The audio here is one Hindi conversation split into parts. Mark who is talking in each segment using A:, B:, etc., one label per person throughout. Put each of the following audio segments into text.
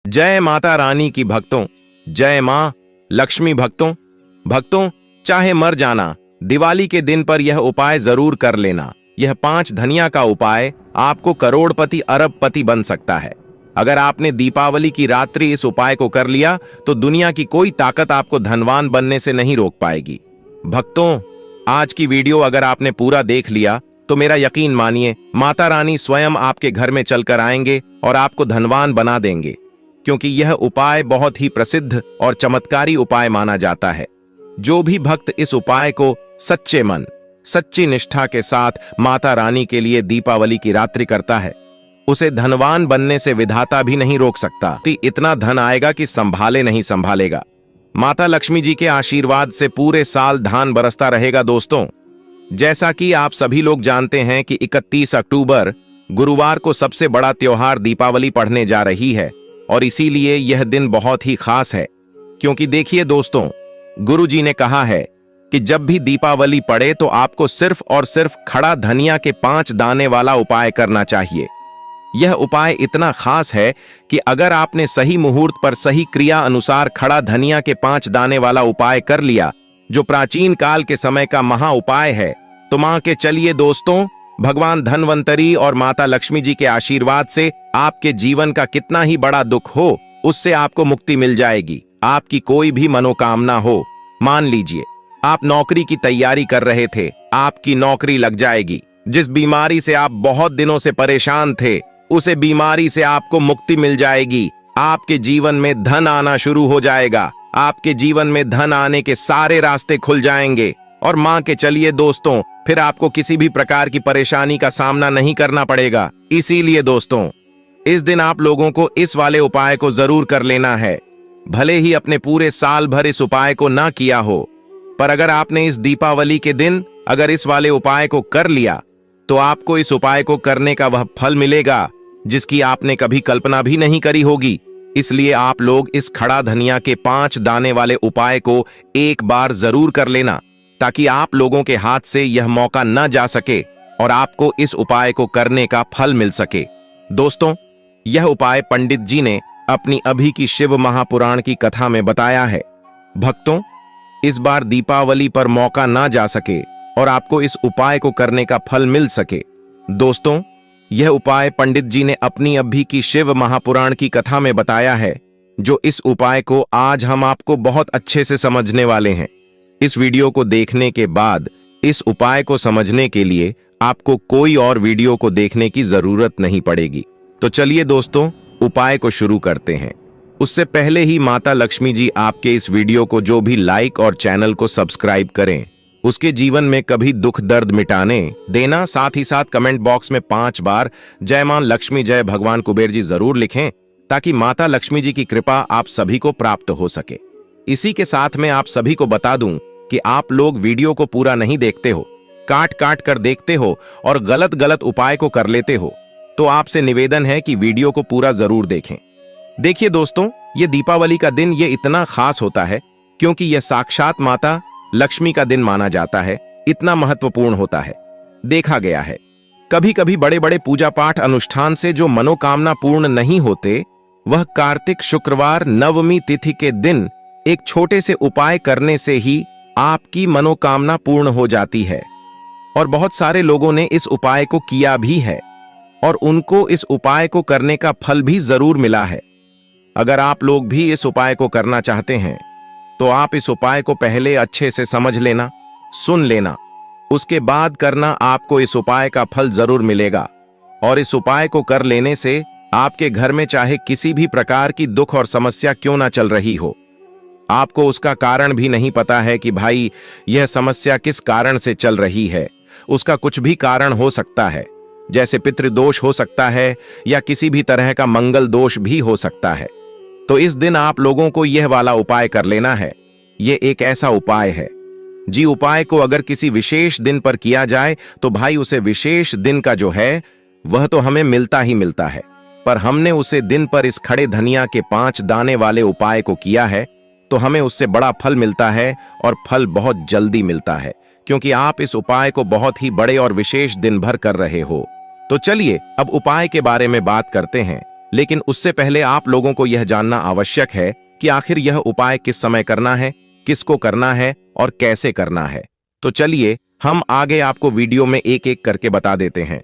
A: जय माता रानी की भक्तों, जय मां लक्ष्मी भक्तों चाहे मर जाना, दिवाली के दिन पर यह उपाय जरूर कर लेना। यह 5 धनिया का उपाय आपको करोड़पति अरबपति बन सकता है। अगर आपने दीपावली की रात्रि इस उपाय को कर लिया तो दुनिया की कोई ताकत आपको धनवान बनने से नहीं रोक पाएगी। भक्तों, आज की वीडियो अगर आपने पूरा देख लिया तो मेरा यकीन मानिए, माता रानी स्वयं आपके घर में चलकर आएंगे और आपको धनवान बना देंगे, क्योंकि यह उपाय बहुत ही प्रसिद्ध और चमत्कारी उपाय माना जाता है। जो भी भक्त इस उपाय को सच्चे मन, सच्ची निष्ठा के साथ माता रानी के लिए दीपावली की रात्रि करता है, उसे धनवान बनने से विधाता भी नहीं रोक सकता। इतना धन आएगा कि संभाले नहीं संभालेगा। माता लक्ष्मी जी के आशीर्वाद से पूरे साल धान बरसता रहेगा। दोस्तों, जैसा कि आप सभी लोग जानते हैं कि 31 अक्टूबर गुरुवार को सबसे बड़ा त्योहार दीपावली पड़ने जा रही है, और इसीलिए यह दिन बहुत ही खास है। क्योंकि देखिए दोस्तों, गुरु जी ने कहा है कि जब भी दीपावली पड़े तो आपको सिर्फ और सिर्फ खड़ा धनिया के 5 दाने वाला उपाय करना चाहिए। यह उपाय इतना खास है कि अगर आपने सही मुहूर्त पर सही क्रिया अनुसार खड़ा धनिया के 5 दाने वाला उपाय कर लिया, जो प्राचीन काल के समय का महा उपाय है, तो मान के चलिए दोस्तों, भगवान धनवंतरी और माता लक्ष्मी जी के आशीर्वाद से आपके जीवन का कितना ही बड़ा दुख हो, उससे आपको मुक्ति मिल जाएगी। आपकी कोई भी मनोकामना हो, मान लीजिए आप नौकरी की तैयारी कर रहे थे, आपकी नौकरी लग जाएगी। जिस बीमारी से आप बहुत दिनों से परेशान थे, उसे बीमारी से आपको मुक्ति मिल जाएगी। आपके जीवन में धन आना शुरू हो जाएगा। आपके जीवन में धन आने के सारे रास्ते खुल जाएंगे, और मान के चलिए दोस्तों, फिर आपको किसी भी प्रकार की परेशानी का सामना नहीं करना पड़ेगा। इसीलिए दोस्तों, इस दिन आप लोगों को इस वाले उपाय को जरूर कर लेना है। भले ही अपने पूरे साल भर इस उपाय को ना किया हो, पर अगर आपने इस दीपावली के दिन अगर इस वाले उपाय को कर लिया तो आपको इस उपाय को करने का वह फल मिलेगा जिसकी आपने कभी कल्पना भी नहीं करी होगी। इसलिए आप लोग इस खड़ा धनिया के 5 दाने वाले उपाय को एक बार जरूर कर लेना, ताकि आप लोगों के हाथ से यह मौका न जा सके और आपको इस उपाय को करने का फल मिल सके। दोस्तों, यह उपाय पंडित जी ने अपनी अभी की शिव महापुराण की कथा में बताया है। भक्तों, इस बार दीपावली पर मौका ना जा सके और आपको इस उपाय को करने का फल मिल सके। दोस्तों, यह उपाय पंडित जी ने अपनी अभी की शिव महापुराण की कथा में बताया है, जो इस उपाय को आज हम आपको बहुत अच्छे से समझने वाले हैं। इस वीडियो को देखने के बाद इस उपाय को समझने के लिए आपको कोई और वीडियो को देखने की जरूरत नहीं पड़ेगी। तो चलिए दोस्तों, उपाय को शुरू करते हैं। उससे पहले ही माता लक्ष्मी जी आपके इस वीडियो को जो भी लाइक और चैनल को सब्सक्राइब करें, उसके जीवन में कभी दुख दर्द मिटाने देना। साथ ही साथ कमेंट बॉक्स में 5 बार जय मां लक्ष्मी जय भगवान कुबेर जी जरूर लिखें, ताकि माता लक्ष्मी जी की कृपा आप सभी को प्राप्त हो सके। इसी के साथ में आप सभी को बता दूं कि आप लोग वीडियो को पूरा नहीं देखते हो, काट काट कर देखते हो और गलत गलत उपाय को कर लेते हो, तो आपसे निवेदन है कि वीडियो को पूरा जरूर देखें। देखिए दोस्तों, ये दीपावली का दिन ये इतना खास होता है क्योंकि यह साक्षात माता लक्ष्मी का दिन माना जाता है। इतना महत्वपूर्ण होता है। देखा गया है कभी कभी बड़े बड़े पूजा पाठ अनुष्ठान से जो मनोकामना पूर्ण नहीं होते, वह कार्तिक शुक्रवार नवमी तिथि के दिन एक छोटे से उपाय करने से ही आपकी मनोकामना पूर्ण हो जाती है। और बहुत सारे लोगों ने इस उपाय को किया भी है और उनको इस उपाय को करने का फल भी जरूर मिला है। अगर आप लोग भी इस उपाय को करना चाहते हैं तो आप इस उपाय को पहले अच्छे से समझ लेना, सुन लेना, उसके बाद करना। आपको इस उपाय का फल जरूर मिलेगा। और इस उपाय को कर लेने से आपके घर में चाहे किसी भी प्रकार की दुख और समस्या क्यों ना चल रही हो, आपको उसका कारण भी नहीं पता है कि भाई यह समस्या किस कारण से चल रही है, उसका कुछ भी कारण हो सकता है, जैसे पितृदोष हो सकता है या किसी भी तरह का मंगल दोष भी हो सकता है। तो इस दिन आप लोगों को यह वाला उपाय कर लेना है। यह एक ऐसा उपाय है जी, उपाय को अगर किसी विशेष दिन पर किया जाए तो भाई उसे विशेष दिन का जो है वह तो हमें मिलता ही मिलता है, पर हमने उसे दिन पर इस खड़े धनिया के 5 दाने वाले उपाय को किया है तो हमें उससे बड़ा फल मिलता है, और फल बहुत जल्दी मिलता है, क्योंकि आप इस उपाय को बहुत ही बड़े और विशेष दिन भर कर रहे हो। तो चलिए अब उपाय के बारे में बात करते हैं। लेकिन उससे पहले आप लोगों को यह जानना आवश्यक है कि आखिर यह उपाय किस समय करना है, किसको करना है और कैसे करना है। तो चलिए हम आगे आपको वीडियो में एक एक करके बता देते हैं।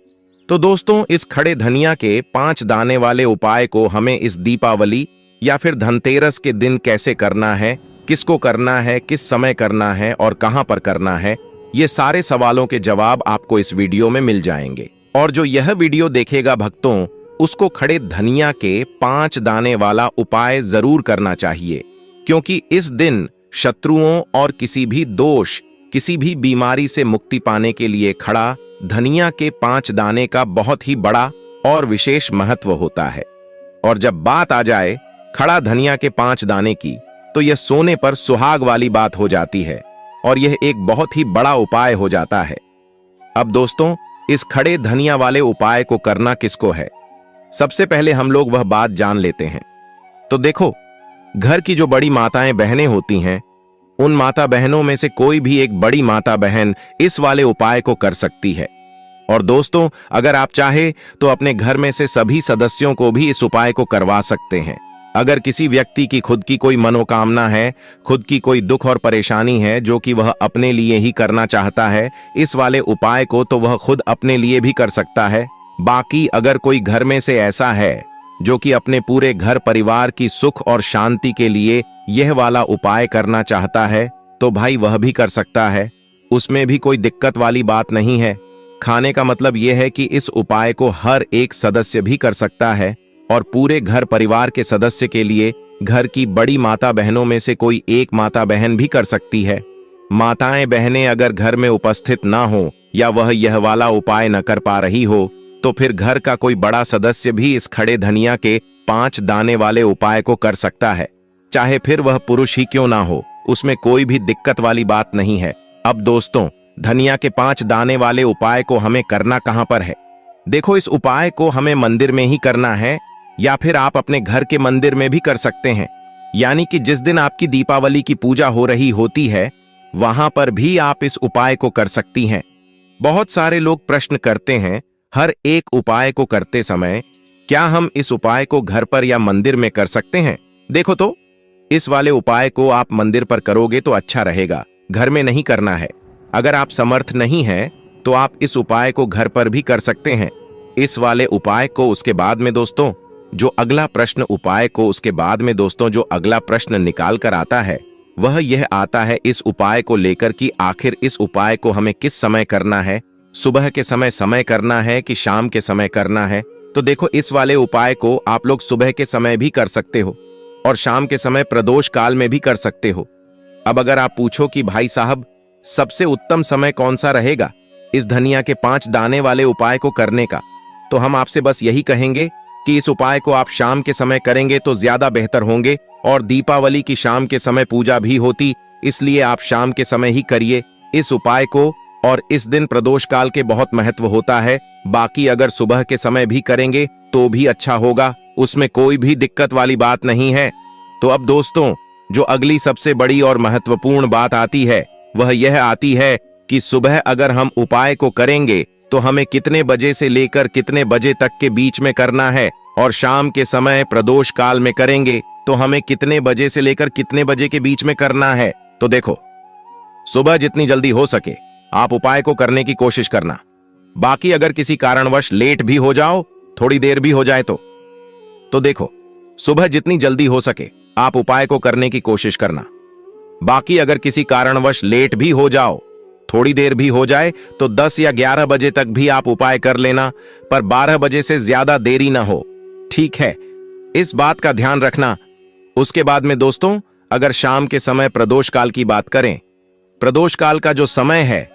A: तो दोस्तों, इस खड़े धनिया के 5 दाने वाले उपाय को हमें इस दीपावली या फिर धनतेरस के दिन कैसे करना है, किसको करना है, किस समय करना है और कहां पर करना है, ये सारे सवालों के जवाब आपको इस वीडियो में मिल जाएंगे। और जो यह वीडियो देखेगा भक्तों, उसको खड़े धनिया के 5 दाने वाला उपाय जरूर करना चाहिए, क्योंकि इस दिन शत्रुओं और किसी भी दोष, किसी भी बीमारी से मुक्ति पाने के लिए खड़ा धनिया के 5 दाने का बहुत ही बड़ा और विशेष महत्व होता है। और जब बात आ जाए खड़ा धनिया के 5 दाने की, तो यह सोने पर सुहाग वाली बात हो जाती है और यह एक बहुत ही बड़ा उपाय हो जाता है। अब दोस्तों, इस खड़े धनिया वाले उपाय को करना किसको है, सबसे पहले हम लोग वह बात जान लेते हैं। तो देखो, घर की जो बड़ी माताएं बहनें होती हैं, उन माता बहनों में से कोई भी एक बड़ी माता बहन इस वाले उपाय को कर सकती है। और दोस्तों, अगर आप चाहे तो अपने घर में से सभी सदस्यों को भी इस उपाय को करवा सकते हैं। अगर किसी व्यक्ति की खुद की कोई मनोकामना है, खुद की कोई दुख और परेशानी है जो कि वह अपने लिए ही करना चाहता है इस वाले उपाय को, तो वह खुद अपने लिए भी कर सकता है। बाकी अगर कोई घर में से ऐसा है जो कि अपने पूरे घर परिवार की सुख और शांति के लिए यह वाला उपाय करना चाहता है, तो भाई वह भी कर सकता है। उसमें भी कोई दिक्कत वाली बात नहीं है। खाने का मतलब यह है कि इस उपाय को हर एक सदस्य भी कर सकता है और पूरे घर परिवार के सदस्य के लिए घर की बड़ी माता बहनों में से कोई एक माता बहन भी कर सकती है। माताएं बहनें अगर घर में उपस्थित ना हो या वह यह वाला उपाय न कर पा रही हो, तो फिर घर का कोई बड़ा सदस्य भी इस खड़े धनिया के 5 दाने वाले उपाय को कर सकता है, चाहे फिर वह पुरुष ही क्यों ना हो। उसमें कोई भी दिक्कत वाली बात नहीं है। अब दोस्तों, धनिया के 5 दाने वाले उपाय को हमें करना कहां पर है? देखो, इस उपाय को हमें मंदिर में ही करना है या फिर आप अपने घर के मंदिर में भी कर सकते हैं। यानी कि जिस दिन आपकी दीपावली की पूजा हो रही होती है, वहां पर भी आप इस उपाय को कर सकती हैं। बहुत सारे लोग प्रश्न करते हैं हर एक उपाय को करते समय, क्या हम इस उपाय को घर पर या मंदिर में कर सकते हैं? देखो तो, इस वाले उपाय को आप मंदिर पर करोगे तो अच्छा रहेगा, घर में नहीं करना है। अगर आप समर्थ नहीं हैं तो आप इस उपाय को घर पर भी कर सकते हैं। इस वाले उपाय को उसके बाद में दोस्तों जो अगला प्रश्न निकाल कर आता है, वह यह आता है इस उपाय को लेकर कि आखिर इस उपाय को हमें किस समय करना है, सुबह के समय करना है कि शाम के समय करना है। तो देखो, इस वाले उपाय को आप लोग सुबह के समय भी कर सकते हो और शाम के समय प्रदोष काल में भी कर सकते हो। अब अगर आप पूछो कि भाई साहब, सबसे उत्तम समय कौन सा रहेगा इस धनिया के 5 दाने वाले उपाय को करने का, तो हम आपसे बस यही कहेंगे कि इस उपाय को आप शाम के समय करेंगे तो ज्यादा बेहतर होंगे। और दीपावली की शाम के समय पूजा भी होती, इसलिए आप शाम के समय ही करिए इस उपाय को। और इस दिन प्रदोष काल के बहुत महत्व होता है। बाकी अगर सुबह के समय भी करेंगे तो भी अच्छा होगा, उसमें कोई भी दिक्कत वाली बात नहीं है। तो अब दोस्तों, जो अगली सबसे बड़ी और महत्वपूर्ण बात आती है, वह यह आती है कि सुबह अगर हम उपाय को करेंगे तो हमें कितने बजे से लेकर कितने बजे तक के बीच में करना है, और शाम के समय प्रदोष काल में करेंगे तो हमें कितने बजे से लेकर कितने बजे के बीच में करना है। तो देखो, सुबह जितनी जल्दी हो सके आप उपाय को करने की कोशिश करना। बाकी अगर किसी कारणवश लेट भी हो जाओ, थोड़ी देर भी हो जाए तो देखो, सुबह जितनी जल्दी हो सके आप उपाय को करने की कोशिश करना। बाकी अगर किसी कारणवश लेट भी हो जाओ, थोड़ी देर भी हो जाए, तो 10 या 11 बजे तक भी आप उपाय कर लेना, पर 12 बजे से ज्यादा देरी ना हो, ठीक है? इस बात का ध्यान रखना। उसके बाद में दोस्तों, अगर शाम के समय प्रदोष काल की बात करें, प्रदोष काल का जो समय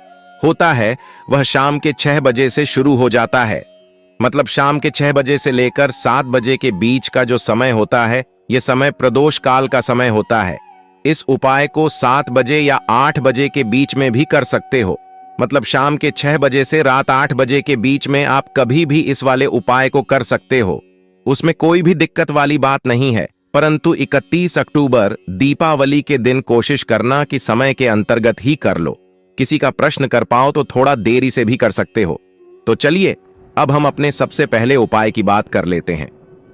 A: होता है वह शाम के 6 बजे से शुरू हो जाता है। मतलब शाम के 6 बजे से लेकर 7 बजे के बीच का जो समय होता है, यह समय प्रदोष काल का समय होता है। इस उपाय को 7 बजे या 8 बजे के बीच में भी कर सकते हो। मतलब शाम के 6 बजे से रात 8 बजे के बीच में आप कभी भी इस वाले उपाय को कर सकते हो, उसमें कोई भी दिक्कत वाली बात नहीं है। परंतु 31 अक्टूबर दीपावली के दिन कोशिश करना कि समय के अंतर्गत ही कर लो। किसी का प्रश्न कर पाओ तो थोड़ा देरी से भी कर सकते हो। तो चलिए अब हम अपने सबसे पहले उपाय की बात कर लेते हैं।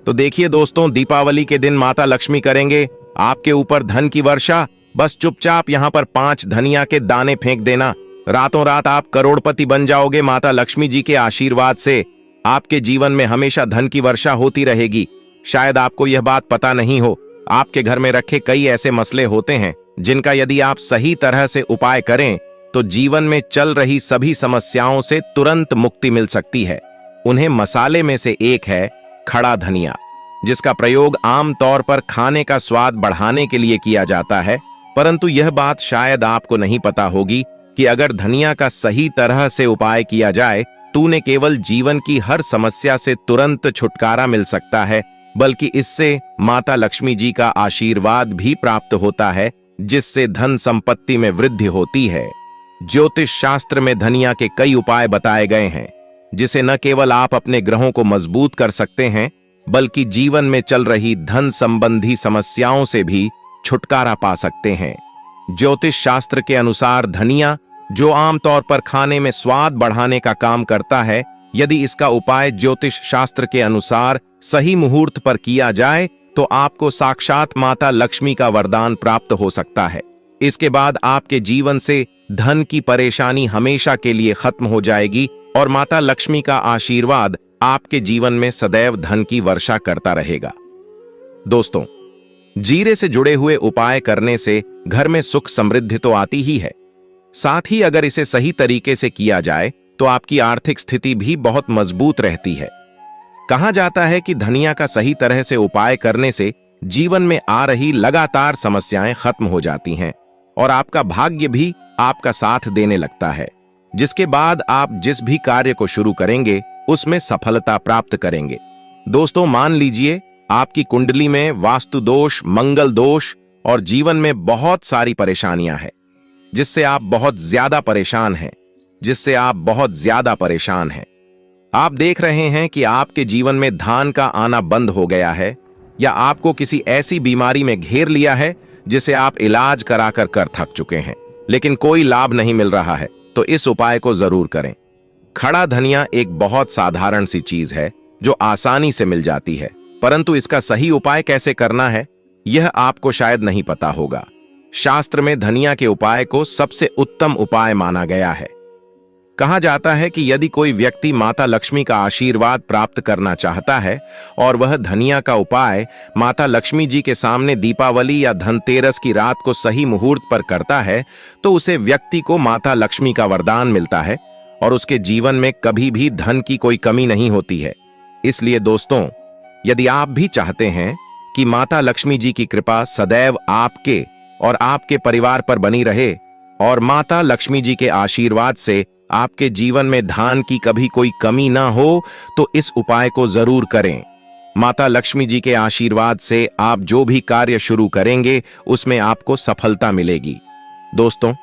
A: तो देखिए दोस्तों, दीपावली के दिन माता लक्ष्मी करेंगे आपके ऊपर धन की वर्षा। बस चुपचाप यहाँ पर 5 धनिया के दाने फेंक देना, रातों रात आप करोड़पति बन जाओगे। माता लक्ष्मी जी के आशीर्वाद से आपके जीवन में हमेशा धन की वर्षा होती रहेगी। शायद आपको यह बात पता नहीं हो, आपके घर में रखे कई ऐसे मसले होते हैं जिनका यदि आप सही तरह से उपाय करें तो जीवन में चल रही सभी समस्याओं से तुरंत मुक्ति मिल सकती है। उन्हें मसाले में से एक है खड़ा धनिया, जिसका प्रयोग आम तौर पर खाने का स्वाद बढ़ाने के लिए किया जाता है। परंतु यह बात शायद आपको नहीं पता होगी कि अगर धनिया का सही तरह से उपाय किया जाए तो उन्हें केवल जीवन की हर समस्या से तुरंत छुटकारा मिल सकता है, बल्कि इससे माता लक्ष्मी जी का आशीर्वाद भी प्राप्त होता है, जिससे धन संपत्ति में वृद्धि होती है। ज्योतिष शास्त्र में धनिया के कई उपाय बताए गए हैं, जिसे न केवल आप अपने ग्रहों को मजबूत कर सकते हैं, बल्कि जीवन में चल रही धन संबंधी समस्याओं से भी छुटकारा पा सकते हैं। ज्योतिष शास्त्र के अनुसार धनिया, जो आमतौर पर खाने में स्वाद बढ़ाने का काम करता है, यदि इसका उपाय ज्योतिष शास्त्र के अनुसार सही मुहूर्त पर किया जाए तो आपको साक्षात माता लक्ष्मी का वरदान प्राप्त हो सकता है। इसके बाद आपके जीवन से धन की परेशानी हमेशा के लिए खत्म हो जाएगी और माता लक्ष्मी का आशीर्वाद आपके जीवन में सदैव धन की वर्षा करता रहेगा। दोस्तों, जीरे से जुड़े हुए उपाय करने से घर में सुख समृद्धि तो आती ही है, साथ ही अगर इसे सही तरीके से किया जाए तो आपकी आर्थिक स्थिति भी बहुत मजबूत रहती है। कहा जाता है कि धनिया का सही तरह से उपाय करने से जीवन में आ रही लगातार समस्याएं खत्म हो जाती हैं और आपका भाग्य भी आपका साथ देने लगता है, जिसके बाद आप जिस भी कार्य को शुरू करेंगे उसमें सफलता प्राप्त करेंगे। दोस्तों, मान लीजिए आपकी कुंडली में वास्तु दोष, मंगल दोष और जीवन में बहुत सारी परेशानियां हैं, जिससे आप बहुत ज्यादा परेशान हैं। आप देख रहे हैं कि आपके जीवन में धन का आना बंद हो गया है, या आपको किसी ऐसी बीमारी में घेर लिया है जिसे आप इलाज कराकर कर थक चुके हैं, लेकिन कोई लाभ नहीं मिल रहा है, तो इस उपाय को जरूर करें। खड़ा धनिया एक बहुत साधारण सी चीज है जो आसानी से मिल जाती है, परंतु इसका सही उपाय कैसे करना है यह आपको शायद नहीं पता होगा। शास्त्र में धनिया के उपाय को सबसे उत्तम उपाय माना गया है। कहा जाता है कि यदि कोई व्यक्ति माता लक्ष्मी का आशीर्वाद प्राप्त करना चाहता है और वह धनिया का उपाय माता लक्ष्मी जी के सामने दीपावली या धनतेरस की रात को सही मुहूर्त पर करता है, तो उसे व्यक्ति को माता लक्ष्मी का वरदान मिलता है और उसके जीवन में कभी भी धन की कोई कमी नहीं होती है। इसलिए दोस्तों, यदि आप भी चाहते हैं कि माता लक्ष्मी जी की कृपा सदैव आपके और आपके परिवार पर बनी रहे और माता लक्ष्मी जी के आशीर्वाद से आपके जीवन में धन की कभी कोई कमी ना हो, तो इस उपाय को जरूर करें। माता लक्ष्मी जी के आशीर्वाद से आप जो भी कार्य शुरू करेंगे उसमें आपको सफलता मिलेगी। दोस्तों,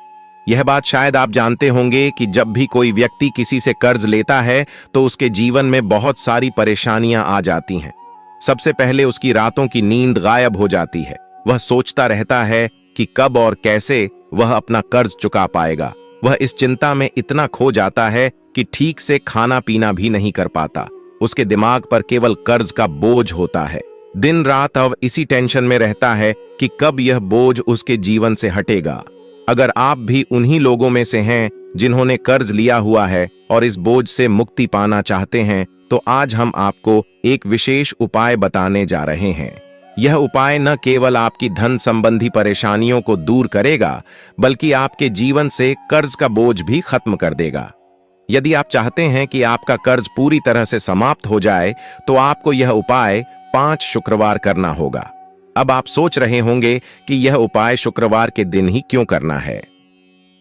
A: यह बात शायद आप जानते होंगे कि जब भी कोई व्यक्ति किसी से कर्ज लेता है तो उसके जीवन में बहुत सारी परेशानियां आ जाती हैं। सबसे पहले उसकी रातों की नींद गायब हो जाती है। वह सोचता रहता है कि कब और कैसे वह अपना कर्ज चुका पाएगा। वह इस चिंता में इतना खो जाता है कि ठीक से खाना पीना भी नहीं कर पाता। उसके दिमाग पर केवल कर्ज का बोझ होता है। दिन रात अब इसी टेंशन में रहता है कि कब यह बोझ उसके जीवन से हटेगा। अगर आप भी उन्हीं लोगों में से हैं जिन्होंने कर्ज लिया हुआ है और इस बोझ से मुक्ति पाना चाहते हैं, तो आज हम आपको एक विशेष उपाय बताने जा रहे हैं। यह उपाय न केवल आपकी धन संबंधी परेशानियों को दूर करेगा, बल्कि आपके जीवन से कर्ज का बोझ भी खत्म कर देगा। यदि आप चाहते हैं कि आपका कर्ज पूरी तरह से समाप्त हो जाए, तो आपको यह उपाय 5 शुक्रवार करना होगा। अब आप सोच रहे होंगे कि यह उपाय शुक्रवार के दिन ही क्यों करना है।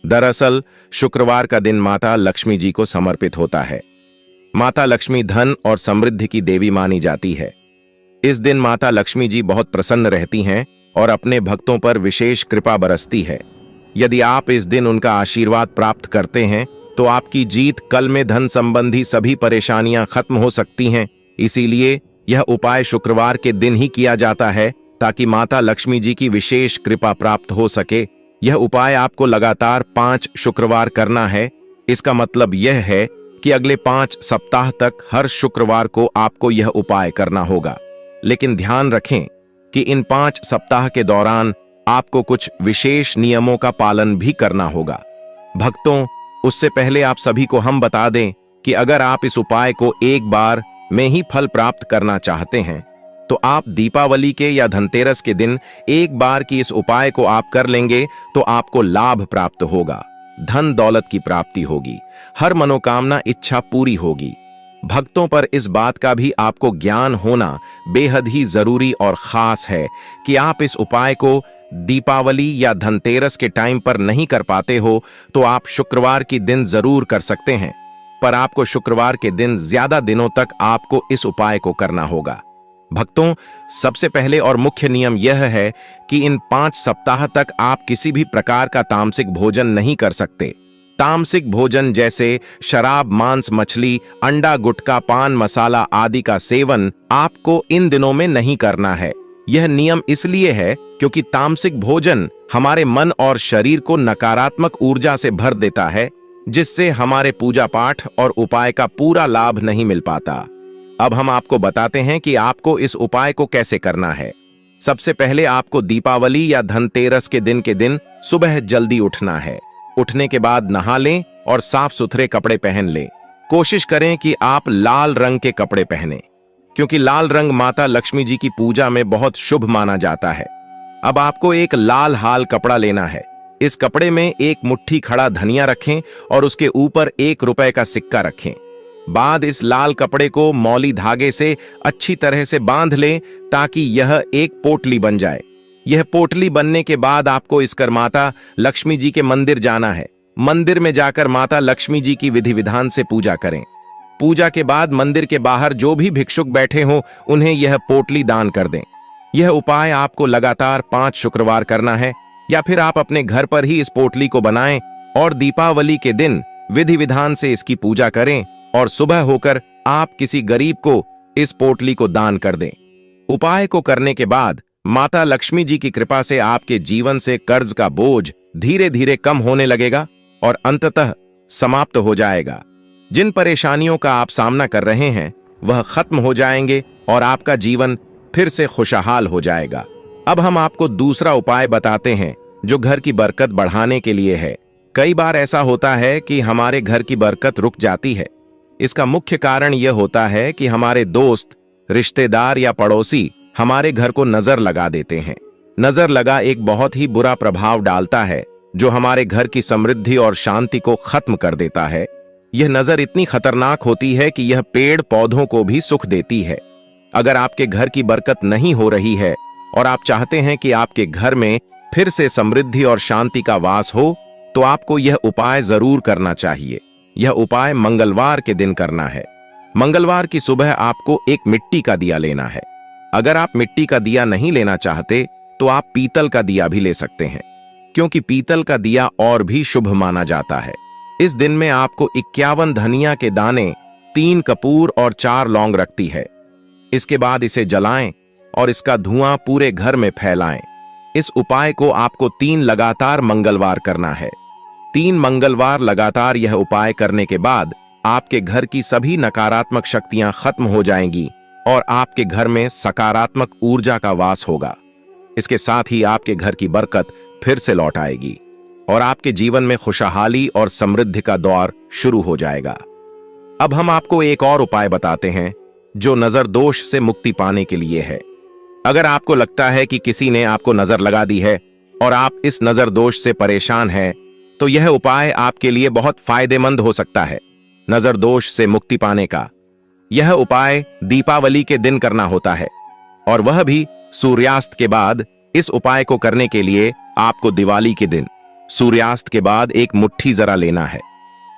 A: दरअसल शुक्रवार का दिन माता लक्ष्मी जी को समर्पित होता है। माता लक्ष्मी धन और समृद्धि की देवी मानी जाती है। इस दिन माता लक्ष्मी जी बहुत प्रसन्न रहती हैं और अपने भक्तों पर विशेष कृपा बरसती है। यदि आप इस दिन उनका आशीर्वाद प्राप्त करते हैं तो आपकी जीत कल में धन संबंधी सभी परेशानियां खत्म हो सकती हैं। इसीलिए यह उपाय शुक्रवार के दिन ही किया जाता है ताकि माता लक्ष्मी जी की विशेष कृपा प्राप्त हो सके। यह उपाय आपको लगातार 5 शुक्रवार करना है। इसका मतलब यह है कि अगले 5 सप्ताह तक हर शुक्रवार को आपको यह उपाय करना होगा। लेकिन ध्यान रखें कि इन 5 सप्ताह के दौरान आपको कुछ विशेष नियमों का पालन भी करना होगा। भक्तों, उससे पहले आप सभी को हम बता दें कि अगर आप इस उपाय को एक बार में ही फल प्राप्त करना चाहते हैं तो आप दीपावली के या धनतेरस के दिन एक बार की इस उपाय को आप कर लेंगे तो आपको लाभ प्राप्त होगा, धन दौलत की प्राप्ति होगी, हर मनोकामना इच्छा पूरी होगी। भक्तों, पर इस बात का भी आपको ज्ञान होना बेहद ही जरूरी और खास है कि आप इस उपाय को दीपावली या धनतेरस के टाइम पर नहीं कर पाते हो तो आप शुक्रवार की दिन जरूर कर सकते हैं, पर आपको शुक्रवार के दिन ज्यादा दिनों तक आपको इस उपाय को करना होगा। भक्तों, सबसे पहले और मुख्य नियम यह है कि इन 5 सप्ताह तक आप किसी भी प्रकार का तामसिक भोजन नहीं कर सकते। तामसिक भोजन जैसे शराब, मांस, मछली, अंडा, गुटखा, पान मसाला आदि का सेवन आपको इन दिनों में नहीं करना है। यह नियम इसलिए है क्योंकि तामसिक भोजन हमारे मन और शरीर को नकारात्मक ऊर्जा से भर देता है, जिससे हमारे पूजा पाठ और उपाय का पूरा लाभ नहीं मिल पाता। अब हम आपको बताते हैं कि आपको इस उपाय को कैसे करना है। सबसे पहले आपको दीपावली या धनतेरस के दिन सुबह जल्दी उठना है। उठने के बाद नहा लें और साफ सुथरे कपड़े पहन लें। कोशिश करें कि आप लाल रंग के कपड़े पहनें, क्योंकि लाल रंग माता लक्ष्मी जी की पूजा में बहुत शुभ माना जाता है। अब आपको एक लाल हाल कपड़ा लेना है। इस कपड़े में एक मुट्ठी खड़ा धनिया रखें और उसके ऊपर 1 रुपए का सिक्का रखें। बाद इस लाल कपड़े को मौली धागे से अच्छी तरह से बांध लें ताकि यह एक पोटली बन जाए। यह पोटली बनने के बाद आपको इसकर माता लक्ष्मी जी के मंदिर जाना है। मंदिर में जाकर माता लक्ष्मी जी की विधि विधान से पूजा करें। पूजा के बाद मंदिर के बाहर जो भी भिक्षुक बैठे हों उन्हें यह पोटली दान कर दें। यह उपाय आपको लगातार 5 शुक्रवार करना है, या फिर आप अपने घर पर ही इस पोटली को बनाएं और दीपावली के दिन विधि विधान से इसकी पूजा करें और सुबह होकर आप किसी गरीब को इस पोटली को दान कर दें। उपाय को करने के बाद माता लक्ष्मी जी की कृपा से आपके जीवन से कर्ज का बोझ धीरे धीरे कम होने लगेगा और अंततः समाप्त हो जाएगा। जिन परेशानियों का आप सामना कर रहे हैं वह खत्म हो जाएंगे और आपका जीवन फिर से खुशहाल हो जाएगा। अब हम आपको दूसरा उपाय बताते हैं जो घर की बरकत बढ़ाने के लिए है। कई बार ऐसा होता है कि हमारे घर की बरकत रुक जाती है। इसका मुख्य कारण यह होता है कि हमारे दोस्त, रिश्तेदार या पड़ोसी हमारे घर को नजर लगा देते हैं। नजर लगा एक बहुत ही बुरा प्रभाव डालता है जो हमारे घर की समृद्धि और शांति को खत्म कर देता है। यह नजर इतनी खतरनाक होती है कि यह पेड़ पौधों को भी सुख देती है। अगर आपके घर की बरकत नहीं हो रही है और आप चाहते हैं कि आपके घर में फिर से समृद्धि और शांति का वास हो तो आपको यह उपाय जरूर करना चाहिए। यह उपाय मंगलवार के दिन करना है। मंगलवार की सुबह आपको एक मिट्टी का दिया लेना है। अगर आप मिट्टी का दिया नहीं लेना चाहते तो आप पीतल का दिया भी ले सकते हैं, क्योंकि पीतल का दिया और भी शुभ माना जाता है। इस दिन में आपको 51 धनिया के दाने, 3 कपूर और 4 लौंग रखती है। इसके बाद इसे जलाएं और इसका धुआं पूरे घर में फैलाएं। इस उपाय को आपको 3 लगातार मंगलवार करना है। 3 मंगलवार लगातार यह उपाय करने के बाद आपके घर की सभी नकारात्मक शक्तियां खत्म हो जाएंगी और आपके घर में सकारात्मक ऊर्जा का वास होगा। इसके साथ ही आपके घर की बरकत फिर से लौट आएगी और आपके जीवन में खुशहाली और समृद्धि का दौर शुरू हो जाएगा। अब हम आपको एक और उपाय बताते हैं जो नजर दोष से मुक्ति पाने के लिए है। अगर आपको लगता है कि किसी ने आपको नजर लगा दी है और आप इस नजर दोष से परेशान हैं, तो यह उपाय आपके लिए बहुत फायदेमंद हो सकता है। नजर दोष से मुक्ति पाने का यह उपाय दीपावली के दिन करना होता है और वह भी सूर्यास्त के बाद। इस उपाय को करने के लिए आपको दिवाली के दिन सूर्यास्त के बाद एक मुट्ठी जरा लेना है।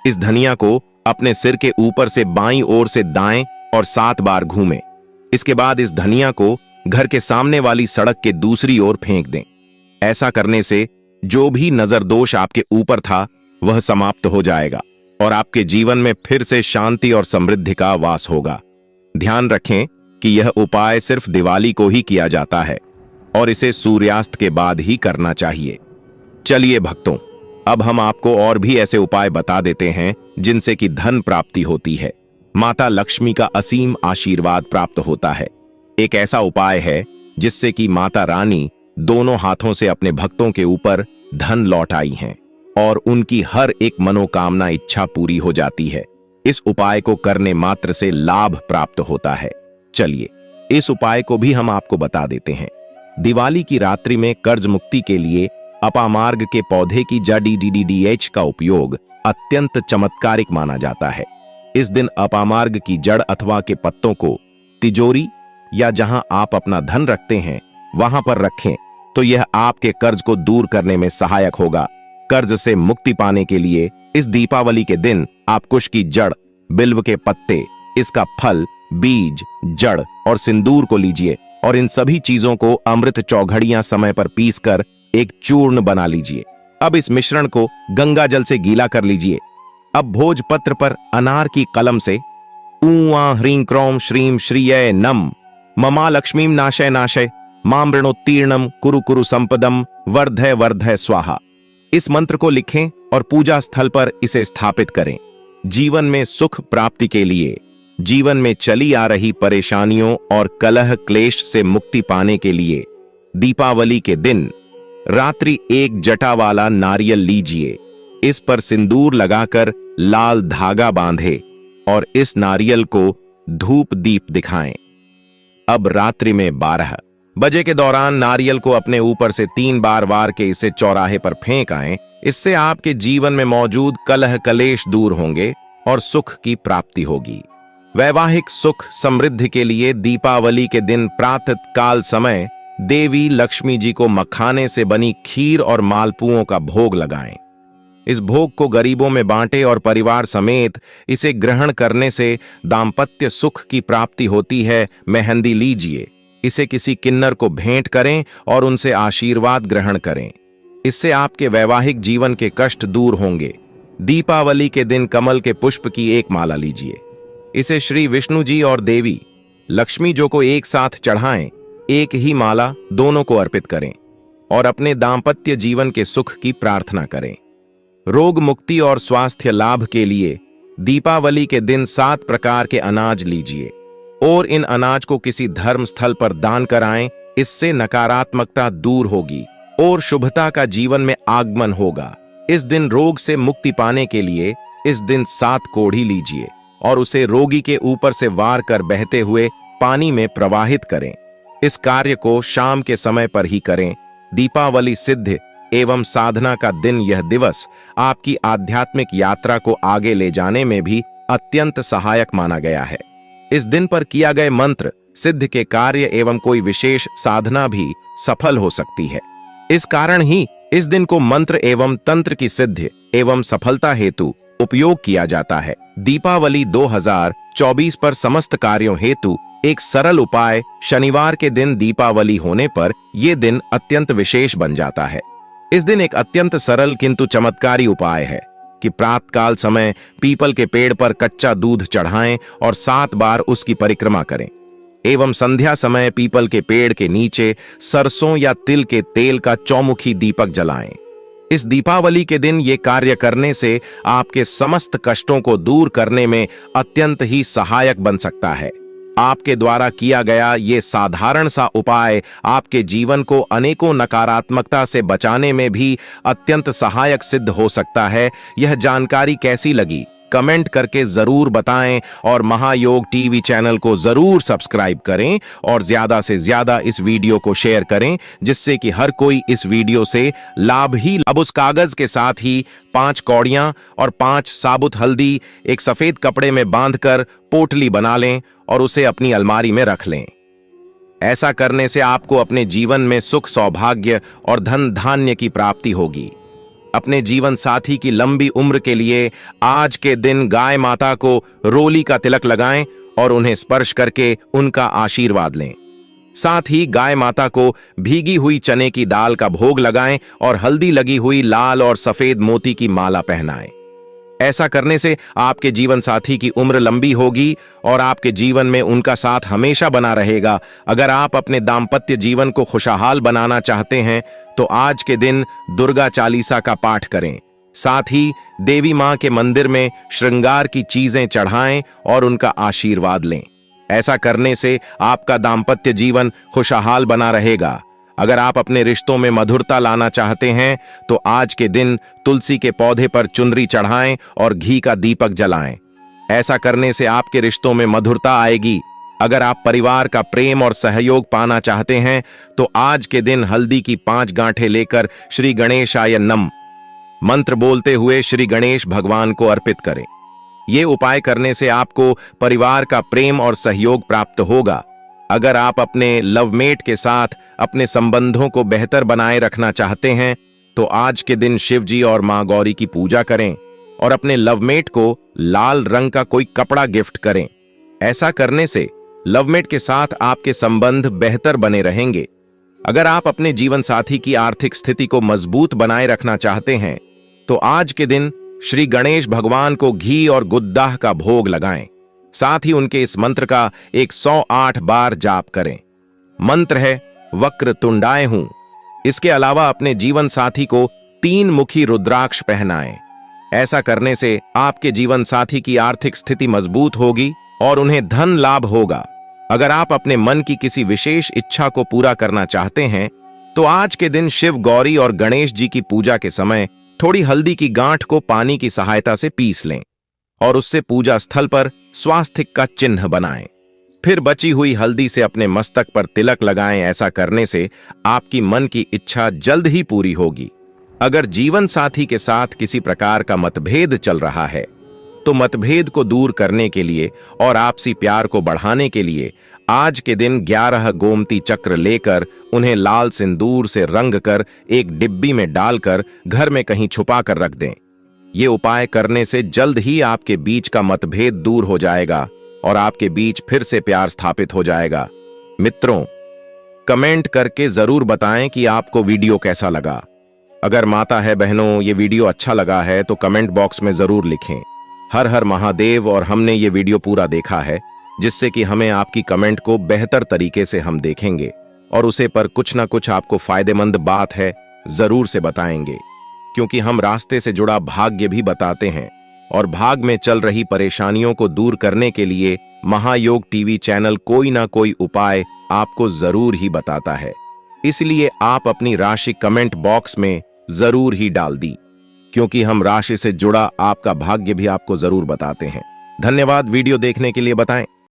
A: इस धनिया को अपने सिर के ऊपर से बाईं ओर से दाएं और 7 बार घूमें। इसके बाद इस धनिया को घर के सामने वाली सड़क के दूसरी ओर फेंक दें। ऐसा करने से जो भी नजर दोष आपके ऊपर था वह समाप्त हो जाएगा और आपके जीवन में फिर से शांति और समृद्धि का वास होगा। ध्यान रखें कि यह उपाय सिर्फ दिवाली को ही किया जाता है और इसे सूर्यास्त के बाद ही करना चाहिए। चलिए भक्तों, अब हम आपको और भी ऐसे उपाय बता देते हैं जिनसे कि धन प्राप्ति होती है, माता लक्ष्मी का असीम आशीर्वाद प्राप्त होता है। एक ऐसा उपाय है जिससे कि माता रानी दोनों हाथों से अपने भक्तों के ऊपर धन लौट आई हैं और उनकी हर एक मनोकामना इच्छा पूरी हो जाती है। इस उपाय को करने मात्र से लाभ प्राप्त होता है। चलिए इस उपाय को भी हम आपको बता देते हैं। दिवाली की रात्रि में कर्ज मुक्ति के लिए अपामार्ग के पौधे की जड़ DDDH का उपयोग अत्यंत चमत्कारिक माना जाता है। इस दिन अपामार्ग की जड़ अथवा के पत्तों को तिजोरी या जहां आप अपना धन रखते हैं वहां पर रखें तो यह आपके कर्ज को दूर करने में सहायक होगा। कर्ज से मुक्ति पाने के लिए इस दीपावली के दिन आप कुश की जड़, बिल्व के पत्ते, इसका फल, बीज, जड़ और सिंदूर को लीजिए और इन सभी चीजों को अमृत चौघड़ियां समय पर पीसकर एक चूर्ण बना लीजिए। अब इस मिश्रण को गंगा जल से गीला कर लीजिए। अब भोजपत्र पर अनार की कलम से ऊआ ह्रीं क्रोम श्रीम श्रीय नम ममा लक्ष्मीम नाशय नाशय मां मृणोत्तीर्णम कुरु कुरु संपदम वर्धय वर्धय स्वाहा, इस मंत्र को लिखें और पूजा स्थल पर इसे स्थापित करें। जीवन में सुख प्राप्ति के लिए, जीवन में चली आ रही परेशानियों और कलह क्लेश से मुक्ति पाने के लिए दीपावली के दिन रात्रि एक जटा वाला नारियल लीजिए। इस पर सिंदूर लगाकर लाल धागा बांधे और इस नारियल को धूप दीप दिखाएं। अब रात्रि में 12 बजे के दौरान नारियल को अपने ऊपर से 3 बार वार के इसे चौराहे पर फेंक आएं। इससे आपके जीवन में मौजूद कलह कलेश दूर होंगे और सुख की प्राप्ति होगी। वैवाहिक सुख समृद्धि के लिए दीपावली के दिन प्रातः काल समय देवी लक्ष्मी जी को मखाने से बनी खीर और मालपुओं का भोग लगाएं। इस भोग को गरीबों में बांटें और परिवार समेत इसे ग्रहण करने से दाम्पत्य सुख की प्राप्ति होती है। मेहंदी लीजिए, इसे किसी किन्नर को भेंट करें और उनसे आशीर्वाद ग्रहण करें। इससे आपके वैवाहिक जीवन के कष्ट दूर होंगे। दीपावली के दिन कमल के पुष्प की एक माला लीजिए। इसे श्री विष्णु जी और देवी लक्ष्मी जी को एक साथ चढ़ाएं। एक ही माला दोनों को अर्पित करें और अपने दाम्पत्य जीवन के सुख की प्रार्थना करें। रोग मुक्ति और स्वास्थ्य लाभ के लिए दीपावली के दिन 7 प्रकार के अनाज लीजिए और इन अनाज को किसी धर्म स्थल पर दान कराएं। इससे नकारात्मकता दूर होगी और शुभता का जीवन में आगमन होगा। इस दिन रोग से मुक्ति पाने के लिए इस दिन 7 कोढ़ी लीजिए और उसे रोगी के ऊपर से वार कर बहते हुए पानी में प्रवाहित करें। इस कार्य को शाम के समय पर ही करें। दीपावली सिद्ध एवं साधना का दिन यह दिवस आपकी आध्यात्मिक यात्रा को आगे ले जाने में भी अत्यंत सहायक माना गया है। इस दिन पर किया गए मंत्र सिद्ध के कार्य एवं कोई विशेष साधना भी सफल हो सकती है। इस कारण ही इस दिन को मंत्र एवं तंत्र की सिद्ध एवं सफलता हेतु उपयोग किया जाता है। दीपावली 2024 पर समस्त कार्यों हेतु एक सरल उपाय शनिवार के दिन दीपावली होने पर यह दिन अत्यंत विशेष बन जाता है। इस दिन एक अत्यंत सरल किंतु चमत्कारी उपाय है कि प्रातःकाल समय पीपल के पेड़ पर कच्चा दूध चढ़ाएं और 7 बार उसकी परिक्रमा करें एवं संध्या समय पीपल के पेड़ के नीचे सरसों या तिल के तेल का चौमुखी दीपक जलाएं। इस दीपावली के दिन ये कार्य करने से आपके समस्त कष्टों को दूर करने में अत्यंत ही सहायक बन सकता है। आपके द्वारा किया गया ये साधारण सा उपाय आपके जीवन को अनेकों नकारात्मकता से बचाने में भी अत्यंत सहायक सिद्ध हो सकता है। यह जानकारी कैसी लगी कमेंट करके जरूर बताएं और महायोग टीवी चैनल को जरूर सब्सक्राइब करें और ज्यादा से ज्यादा इस वीडियो को शेयर करें जिससे कि हर कोई इस वीडियो से लाभ ही। अब उस कागज के साथ ही 5 कौड़ियां और 5 साबुत हल्दी एक सफेद कपड़े में बांधकर पोटली बना लें और उसे अपनी अलमारी में रख लें। ऐसा करने से आपको अपने जीवन में सुख सौभाग्य और धन धान्य की प्राप्ति होगी। अपने जीवन साथी की लंबी उम्र के लिए आज के दिन गाय माता को रोली का तिलक लगाएं और उन्हें स्पर्श करके उनका आशीर्वाद लें। साथ ही गाय माता को भीगी हुई चने की दाल का भोग लगाएं और हल्दी लगी हुई लाल और सफेद मोती की माला पहनाएं। ऐसा करने से आपके जीवन साथी की उम्र लंबी होगी और आपके जीवन में उनका साथ हमेशा बना रहेगा। अगर आप अपने दाम्पत्य जीवन को खुशहाल बनाना चाहते हैं तो आज के दिन दुर्गा चालीसा का पाठ करें। साथ ही देवी मां के मंदिर में श्रृंगार की चीजें चढ़ाएं और उनका आशीर्वाद लें। ऐसा करने से आपका दाम्पत्य जीवन खुशहाल बना रहेगा। अगर आप अपने रिश्तों में मधुरता लाना चाहते हैं तो आज के दिन तुलसी के पौधे पर चुनरी चढ़ाएं और घी का दीपक जलाएं। ऐसा करने से आपके रिश्तों में मधुरता आएगी। अगर आप परिवार का प्रेम और सहयोग पाना चाहते हैं तो आज के दिन हल्दी की 5 गांठें लेकर श्री गणेशाय नमः मंत्र बोलते हुए श्री गणेश भगवान को अर्पित करें। ये उपाय करने से आपको परिवार का प्रेम और सहयोग प्राप्त होगा। अगर आप अपने लवमेट के साथ अपने संबंधों को बेहतर बनाए रखना चाहते हैं तो आज के दिन शिव जी और मां गौरी की पूजा करें और अपने लवमेट को लाल रंग का कोई कपड़ा गिफ्ट करें। ऐसा करने से लवमेट के साथ आपके संबंध बेहतर बने रहेंगे। अगर आप अपने जीवन साथी की आर्थिक स्थिति को मजबूत बनाए रखना चाहते हैं तो आज के दिन श्री गणेश भगवान को घी और गुद्दाह का भोग लगाएं। साथ ही उनके इस मंत्र का 108 बार जाप करें। मंत्र है वक्रतुंडाय हूं। इसके अलावा अपने जीवन साथी को 3 मुखी रुद्राक्ष पहनाएं। ऐसा करने से आपके जीवन साथी की आर्थिक स्थिति मजबूत होगी और उन्हें धन लाभ होगा। अगर आप अपने मन की किसी विशेष इच्छा को पूरा करना चाहते हैं तो आज के दिन शिव गौरी और गणेश जी की पूजा के समय थोड़ी हल्दी की गांठ को पानी की सहायता से पीस लें और उससे पूजा स्थल पर स्वास्तिक का चिन्ह बनाएं। फिर बची हुई हल्दी से अपने मस्तक पर तिलक लगाएं। ऐसा करने से आपकी मन की इच्छा जल्द ही पूरी होगी। अगर जीवन साथी के साथ किसी प्रकार का मतभेद चल रहा है तो मतभेद को दूर करने के लिए और आपसी प्यार को बढ़ाने के लिए आज के दिन 11 गोमती चक्र लेकर उन्हें लाल सिंदूर से रंग कर एक डिब्बी में डालकर घर में कहीं छुपा कर रख दें। ये उपाय करने से जल्द ही आपके बीच का मतभेद दूर हो जाएगा और आपके बीच फिर से प्यार स्थापित हो जाएगा। मित्रों, कमेंट करके जरूर बताएं कि आपको वीडियो कैसा लगा। अगर माता है बहनों ये वीडियो अच्छा लगा है तो कमेंट बॉक्स में जरूर लिखें हर हर महादेव। और हमने ये वीडियो पूरा देखा है जिससे कि हमें आपकी कमेंट को बेहतर तरीके से हम देखेंगे और उसे पर कुछ ना कुछ आपको फायदेमंद बात है जरूर से बताएंगे, क्योंकि हम रास्ते से जुड़ा भाग्य भी बताते हैं और भाग में चल रही परेशानियों को दूर करने के लिए महायोग टीवी चैनल कोई ना कोई उपाय आपको जरूर ही बताता है। इसलिए आप अपनी राशि कमेंट बॉक्स में जरूर ही डाल दी, क्योंकि हम राशि से जुड़ा आपका भाग्य भी आपको जरूर बताते हैं। धन्यवाद वीडियो देखने के लिए। बताएं।